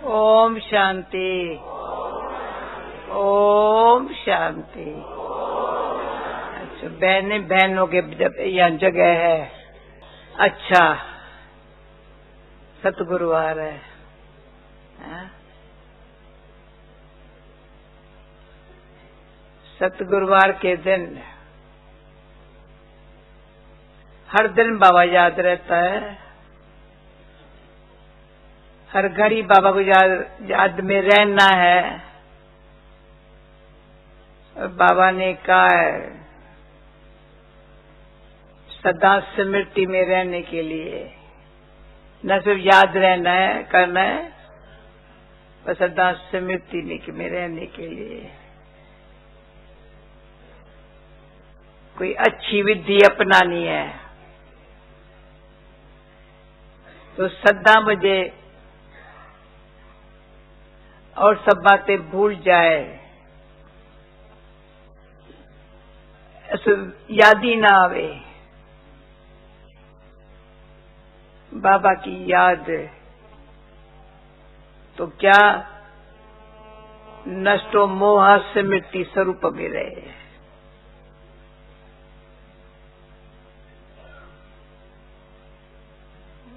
ओम शांति। ओम शांति। अच्छा, बहनों के जब यहाँ जगह है। अच्छा, सतगुरुवार है। सतगुरुवार के दिन हर दिन बाबा याद रहता है। हर घड़ी बाबा को याद में रहना है। और बाबा ने कहा है सदा स्मृति में रहने के लिए, न सिर्फ याद रहना है, करना है, पर सदा स्मृति में रहने के लिए कोई अच्छी विधि अपनानी है। तो सदा मुझे और सब बातें भूल जाए, याद ही ना आवे बाबा की याद, तो क्या नष्टो मोह स्मृति स्वरूप में रहे।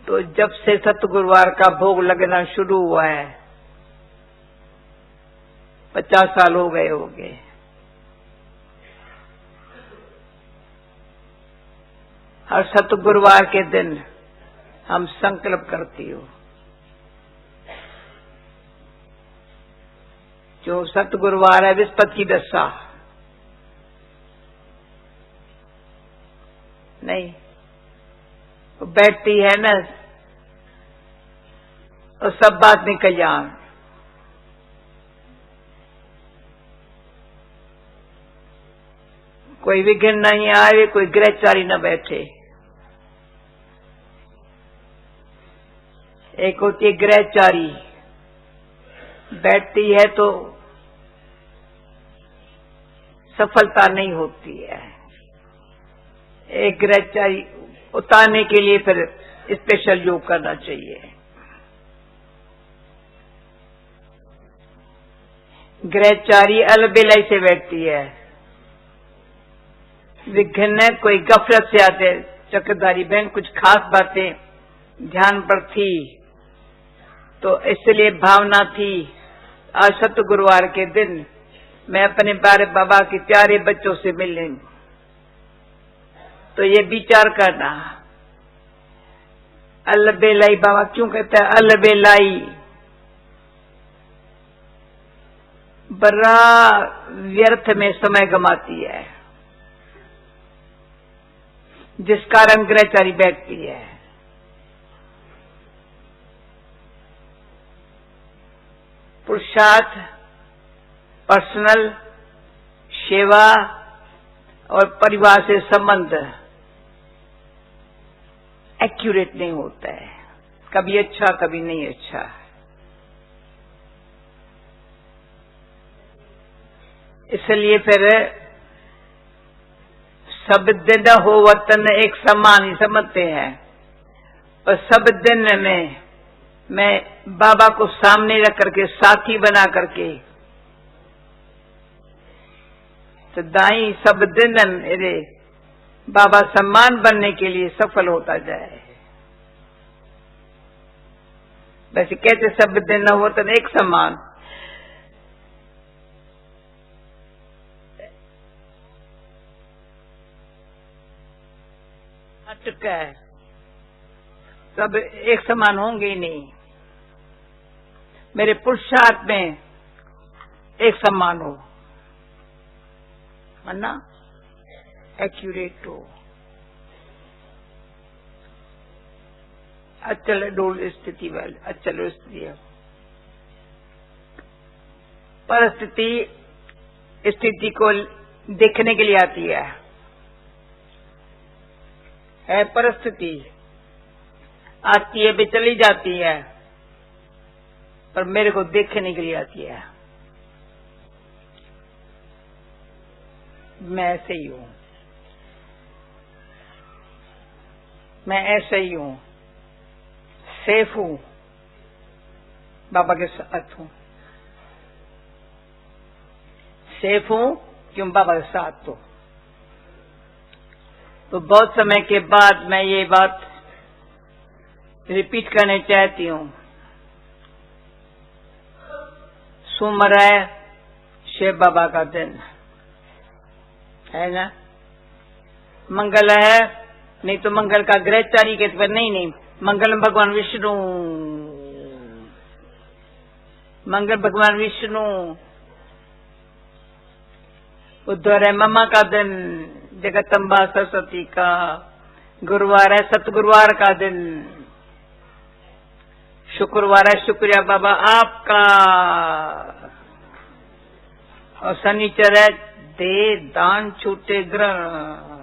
तो जब से सतगुरुवार का भोग लगना शुरू हुआ है, 50 साल हो गए होंगे, हर सतगुरुवार के दिन हम संकल्प करती हो, जो सतगुरुवार है विस्पति की दशा नहीं, वो बैठती है ना, और सब बात निकल जाए। कोई विघ्न नहीं आए, कोई ग्रहचारी न बैठे। एक होती है ग्रहचारी, बैठती है तो सफलता नहीं होती है। एक ग्रहचारी उतारने के लिए फिर स्पेशल योग करना चाहिए। ग्रहचारी अलबेलाई से बैठती है। विघ्न कोई गफलत से आते, चक्रधारी बहन कुछ खास बातें ध्यान पर थी, तो इसलिए भावना थी आज सतगुरुवार के दिन मैं अपने बारे बाबा के प्यारे बच्चों से मिलने, तो ये विचार करना अलबेलाई, बाबा क्यों कहता है अलबेलाई, बड़ा व्यर्थ में समय गमाती है, जिस कारण ग्रहचारी बैठती है। पुरुषार्थ, पर्सनल सेवा और परिवार से संबंध एक्यूरेट नहीं होता है, कभी अच्छा कभी नहीं अच्छा। इसलिए फिर सब दिन हो वतन एक समान ही समझते हैं, और सब दिन में मैं बाबा को सामने रख करके साथी बना करके तो दाई सब दिन मेरे बाबा सम्मान बनने के लिए सफल होता जाए। वैसे कहते सब दिन हो वतन एक समान, अटका है, सब एक समान होंगे ही नहीं। मेरे पुरुषार्थ में एक समान हो, है ना, एक्यूरेट हो, अचल डोल स्थिति वाली, अचल स्थिति है। परिस्थिति स्थिति को देखने के लिए आती है परिस्थिति, आती है भी चली जाती है, पर मेरे को देखने के लिए आती है। मैं ऐसे ही हूं, मैं ऐसे ही हूं, सेफ हूं, बाबा के साथ हूँ, सेफ हूँ क्यों बाबा के साथ हूँ। तो बहुत समय के बाद मैं ये बात रिपीट करना चाहती हूँ। सोमवार है शिव बाबा का दिन है ना, मंगल है, नहीं तो मंगल का ग्रहचारी के पर नहीं, मंगल भगवान विष्णु, मंगल भगवान विष्णु। बुधवार है मम्मा का दिन, जगदम्बा सरस्वती का। गुरुवार है सतगुरुवार का दिन। शुक्रवार है शुक्रिया बाबा आपका। और शनिचर है दे दान छूटे ग्रहण।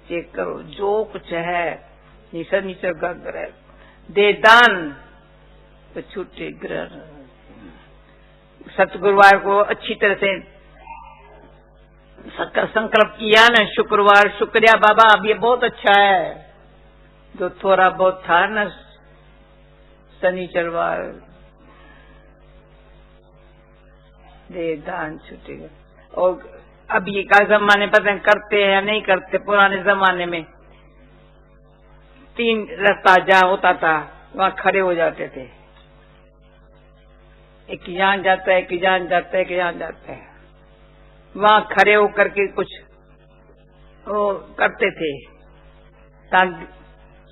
चेक करो जो कुछ है ये शनिचर का ग्रह, दे दान तो छूटे ग्रहण। सतगुरुवार को अच्छी तरह से संकल्प किया ना, शुक्रवार शुक्रिया बाबा अब ये बहुत अच्छा है। जो थोड़ा बहुत था ना शनिचरवार, दे दान छूटेगा। और अब ये का जमाने पता नहीं करते हैं या नहीं करते। पुराने जमाने में 3 रास्ता जहाँ होता था वहाँ खड़े हो जाते थे, एक यहाँ जाता है, एक यहाँ जाता है, एक यहाँ जाता है। वहाँ खड़े होकर के कुछ वो करते थे ताकि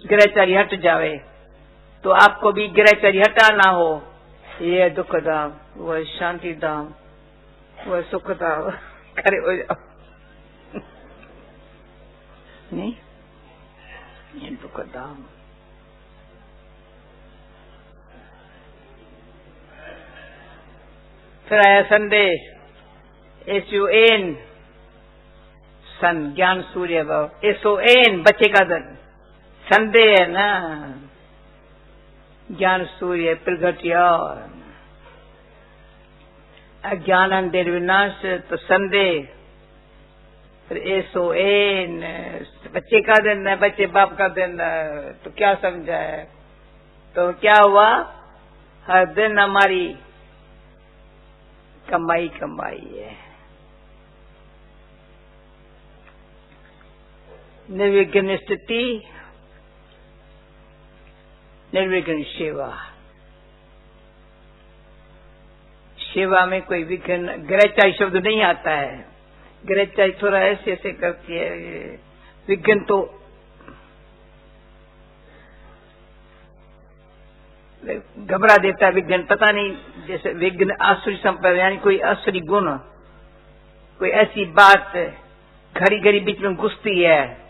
ग्रहचारी हट जावे। तो आपको भी ग्रहचारी हटाना हो, ये दुख धाम, वह शांति धाम, वह सुख धाम, खड़े हो जाओ। नहीं ये दुख धाम। फिर आया संदेश, SUN सन, ज्ञान सूर्य भाव। SON बच्चे का दिन, संदेह है ना, ज्ञान सूर्य प्रगटिया। अज्ञान अंधेर विनाश तो संदेह। फिर SON बच्चे का दिन है, बच्चे बाप का दिन है। तो क्या समझा है, तो क्या हुआ, हर दिन हमारी कमाई कमाई है। निर्विघ्न स्थिति, निर्विघ्न सेवा। सेवा में कोई विघ्न, ग्रहचारी शब्द नहीं आता है। ग्रहचारी थोड़ा ऐसे ऐसे करती है, विघ्न तो घबरा देता है। विघ्न पता नहीं, जैसे विघ्न आसुरी संप्रदाय यानी कोई आसुरी गुण, कोई ऐसी बात घड़ी घड़ी बीच में घुसती है।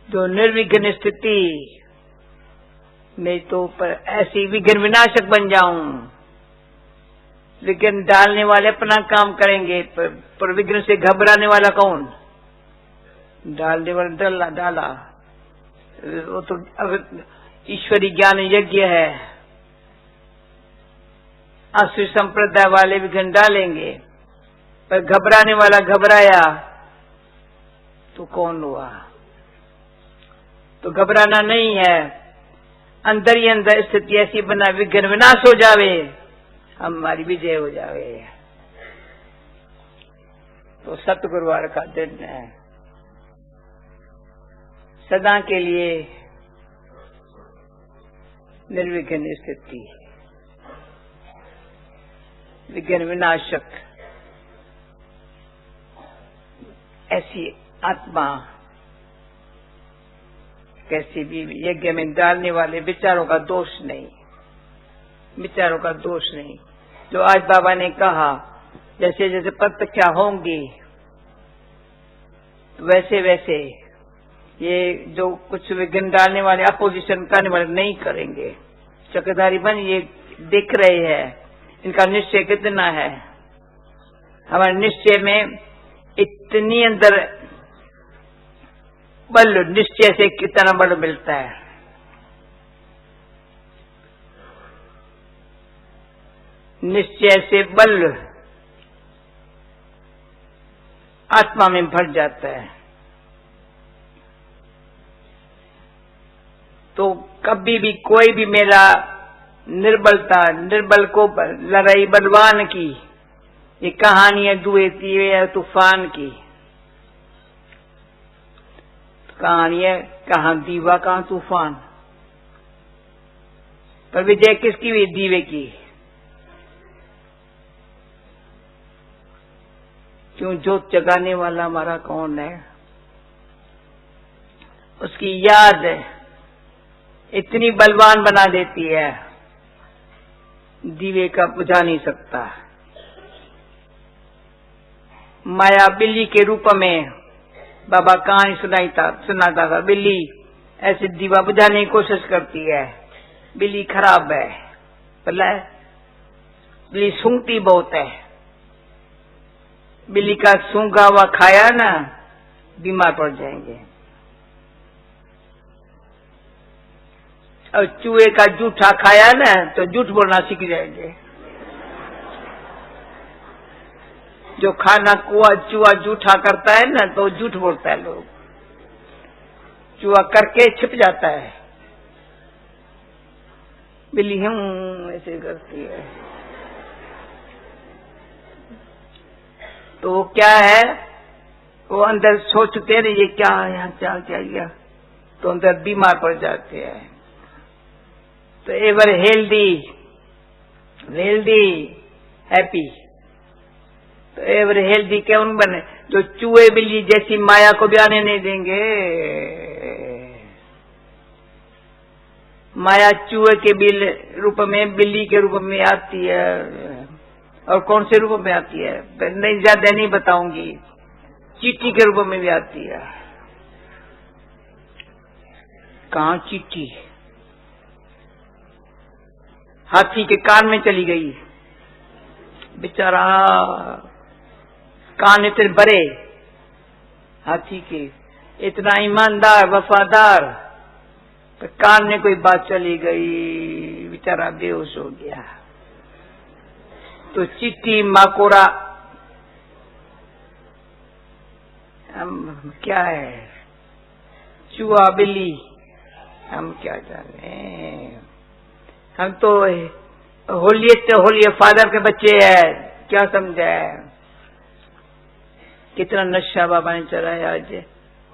जो निर्विघ्न स्थिति में तो पर ऐसी विघ्न विनाशक बन जाऊं। विघ्न डालने वाले अपना काम करेंगे, पर विघ्न से घबराने वाला कौन, डालने वाला डाला। वो तो अब ईश्वरी ज्ञान यज्ञ है, आसुरी संप्रदाय वाले विघ्न डालेंगे, पर घबराने वाला घबराया तो कौन हुआ। तो घबराना नहीं है, अंदर ही अंदर स्थिति ऐसी बना विघ्न विनाश हो जावे, हमारी विजय हो जावे। तो सतगुरुवार का दिन है, सदा के लिए निर्विघ्न स्थिति, विघ्न विनाशक ऐसी आत्मा कैसी भी यज्ञ में डालने वाले विचारों का दोष नहीं, विचारों का दोष नहीं। जो आज बाबा ने कहा, जैसे जैसे प्रत्यक्षा होंगी वैसे वैसे ये जो कुछ विघ्न डालने वाले, अपोजिशन करने वाले नहीं करेंगे। चक्रधारी बन ये दिख रहे हैं, इनका निश्चय कितना है। हमारे निश्चय में इतनी अंदर बल, निश्चय से कितना बल मिलता है। निश्चय से बल आत्मा में भर जाता है। तो कभी भी कोई भी मेरा निर्बल को लड़ाई बलवान की, ये कहानी है दुए तीवे या तूफान की। कहानी है कहां दीवा कहां तूफान, पर विजय किसकी हुई? दीवे की। क्यों? जोत जगाने वाला हमारा कौन है? उसकी याद इतनी बलवान बना देती है, दीवे का बुझा नहीं सकता। माया बिल्ली के रूप में बाबा कहानी सुनाता था। बिल्ली ऐसे दीवा बुझाने की कोशिश करती है। बिल्ली खराब है, बिल्ली सूंघती बहुत है। बिल्ली का सूंघा हुआ खाया ना, बीमार पड़ जाएंगे। और चूहे का जूठा खाया ना, तो झूठ बोलना सीख जाएंगे। जो खाना चूहा जूठा करता है ना, तो झूठ बोलता है। लोग चूहा करके छिप जाता है, बिल्ली हम ऐसे करती है। तो वो क्या है, वो अंदर सोचते हैं ये क्या यहाँ क्या गया, तो अंदर बीमार पड़ जाते हैं। तो एवर हेल्दी हैप्पी। तो एवर हेल्दी कौन बने? जो चूहे बिल्ली जैसी माया को भी आने नहीं देंगे। माया चूहे के रूप में, बिल्ली के रूप में आती है। और कौन से रूप में आती है नहीं, ज्यादा नहीं बताऊंगी। चींटी के रूप में भी आती है। कहां चींटी? हाथी के कान में चली गई। बेचारा कान इतने बड़े हाथी के, इतना ईमानदार वफादार, तो कान में कोई बात चली गई, बेचारा बेहोश हो गया। तो चींटी माकोरा हम क्या है, चूहा बिल्ली हम क्या जाने। हम तो होली फादर के बच्चे हैं, क्या समझा है। कितना नशा बाबा ने चलाया आज,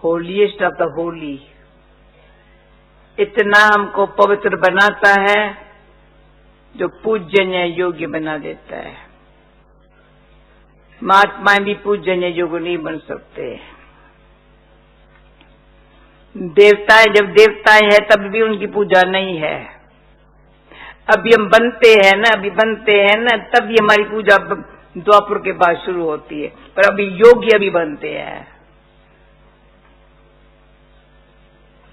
होलीएस्ट ऑफ द होली। इतना हमको पवित्र बनाता है, जो पूजनीय योग्य बना देता है। महात्माएं भी पूजनीय योग्य नहीं बन सकते। देवताएं जब देवताएं हैं तब भी उनकी पूजा नहीं है। अभी हम बनते हैं ना, तब भी हमारी पूजा द्वापर के बाद शुरू होती है। पर अभी योग्य भी बनते हैं,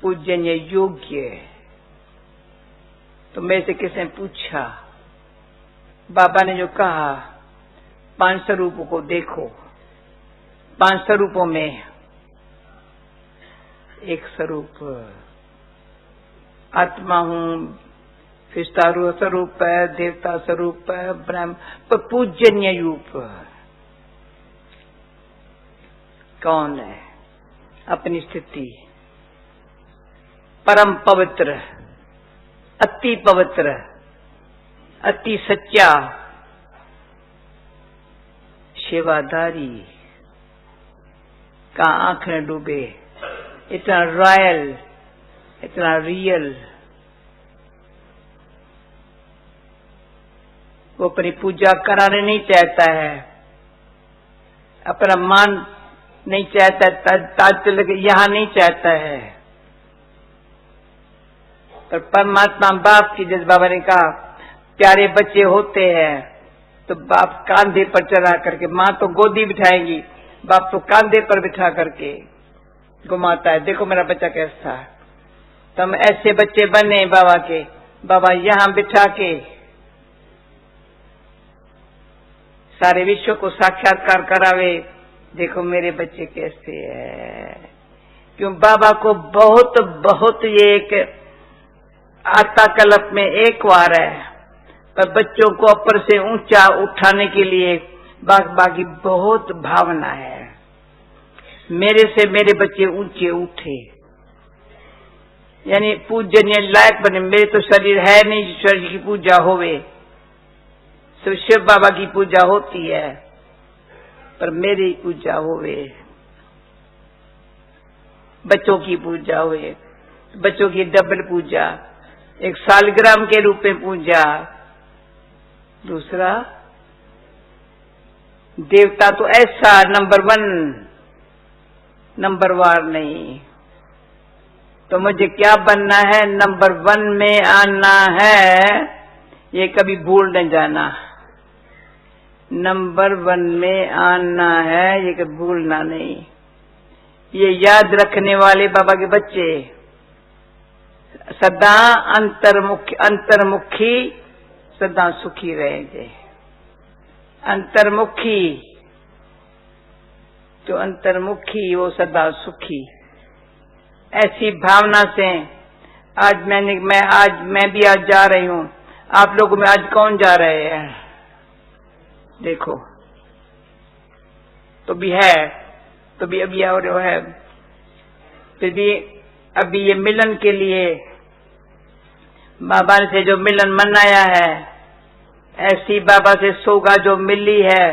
पूजनीय योग्य। तो मेरे से किसने पूछा, बाबा ने जो कहा 5 स्वरूपों को देखो, 5 स्वरूपों में एक स्वरूप आत्मा हूं, फिर सारू स्वरूप है, देवता स्वरूप है, ब्रह्म, पर पूजनीय रूप कौन है? अपनी स्थिति परम पवित्र, अति पवित्र, अति सच्चा, सेवादारी का आंख न डूबे, इतना रॉयल, इतना रियल। वो अपनी पूजा कराने नहीं चाहता है, अपना मान नहीं चाहता, ताज तिलक यहां नहीं चाहता है। पर परमात्मा बाप की, जैसे बाबा ने कहा, प्यारे बच्चे होते हैं तो बाप कांधे पर चढ़ा करके, माँ तो गोदी बिठाएंगी, बाप तो कांधे पर बिठा करके घुमाता है। देखो मेरा बच्चा कैसा है। तो हम ऐसे बच्चे बने बाबा के, बाबा यहां बिठा के सारे विश्व को साक्षात्कार करावे। देखो मेरे बच्चे कैसे है। क्यों? बाबा को बहुत बहुत ये एक आता कल्प में एक बार है, पर बच्चों को ऊपर से ऊंचा उठाने के लिए बाकी बहुत भावना है। मेरे से मेरे बच्चे ऊंचे उठे, यानी पूजनीय लायक बने। मेरे तो शरीर है नहीं शरीर की पूजा होवे। सिर्फ शिव बाबा की पूजा होती है, पर मेरी पूजा होवे, बच्चों की पूजा हुए, बच्चों की डबल पूजा, एक सालग्राम के रूप में पूजा, दूसरा देवता तो ऐसा नंबर 1, नंबर वार नहीं। तो मुझे क्या बनना है? नंबर 1 में आना है, ये कभी भूल न जाना। नंबर 1 में आना है, ये कभी भूलना नहीं। ये याद रखने वाले बाबा के बच्चे सदा अंतर्मुखी सदा सुखी रहेंगे। अंतर्मुखी, जो अंतर्मुखी वो सदा सुखी। ऐसी भावना से आज मैं भी आज जा रही हूं। आप लोगों में आज कौन जा रहे हैं? देखो, तो भी है, तो भी अभी और है, फिर भी अभी ये मिलन के लिए बाबा से जो मिलन मनाया है, ऐसी बाबा से सौगात जो मिली है,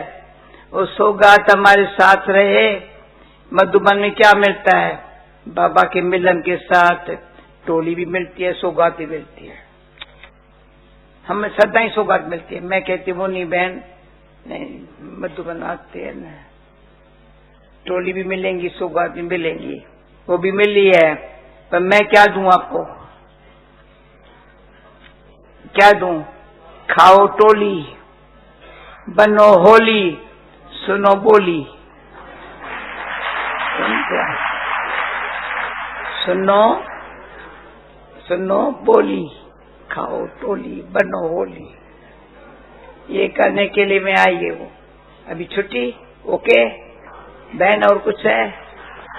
वो सौगात हमारे साथ रहे। मधुबन में क्या मिलता है? बाबा के मिलन के साथ टोली भी मिलती है, सौगात भी मिलती है। हमें सदा ही सौगात मिलती है। मैं कहती हूँ नहीं बहन, नहीं मधुबन आते हैं ना, टोली भी मिलेंगी, सौगात भी मिलेंगी, वो भी मिली है। पर मैं क्या दूं आपको? क्या दूं? खाओ टोली, बनो होली, सुनो बोली। सुनो बोली, खाओ टोली, बनो होली। ये करने के लिए मैं आई हूँ। अभी छुट्टी, ओके बहन? और कुछ है?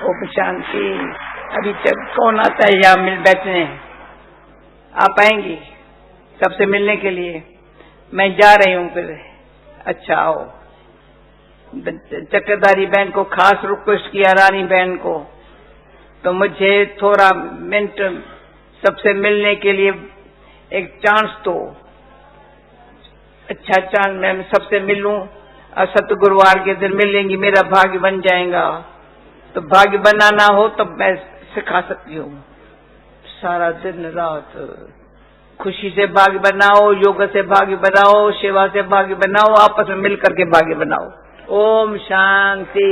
ओम शांति। अभी तक कौन आता है यहाँ मिल बैठने? आप आएंगी सबसे मिलने के लिए? मैं जा रही हूँ फिर। अच्छा आओ। चक्रधारी बहन को खास रिक्वेस्ट किया, रानी बहन को, तो मुझे थोड़ा मिनट सबसे मिलने के लिए एक चांस दो। अच्छा चांस, मैं सबसे मिलूं और सत्य गुरुवार के दिन मिलेंगी, मेरा भाग्य बन जाएगा। तो भाग्य बनाना हो तो मैं सिखा सकती हूँ। सारा दिन रात खुशी से भाग्य बनाओ, योग से भाग्य बनाओ, सेवा से भाग्य बनाओ, आपस में मिल करके भाग्य बनाओ। ओम शांति।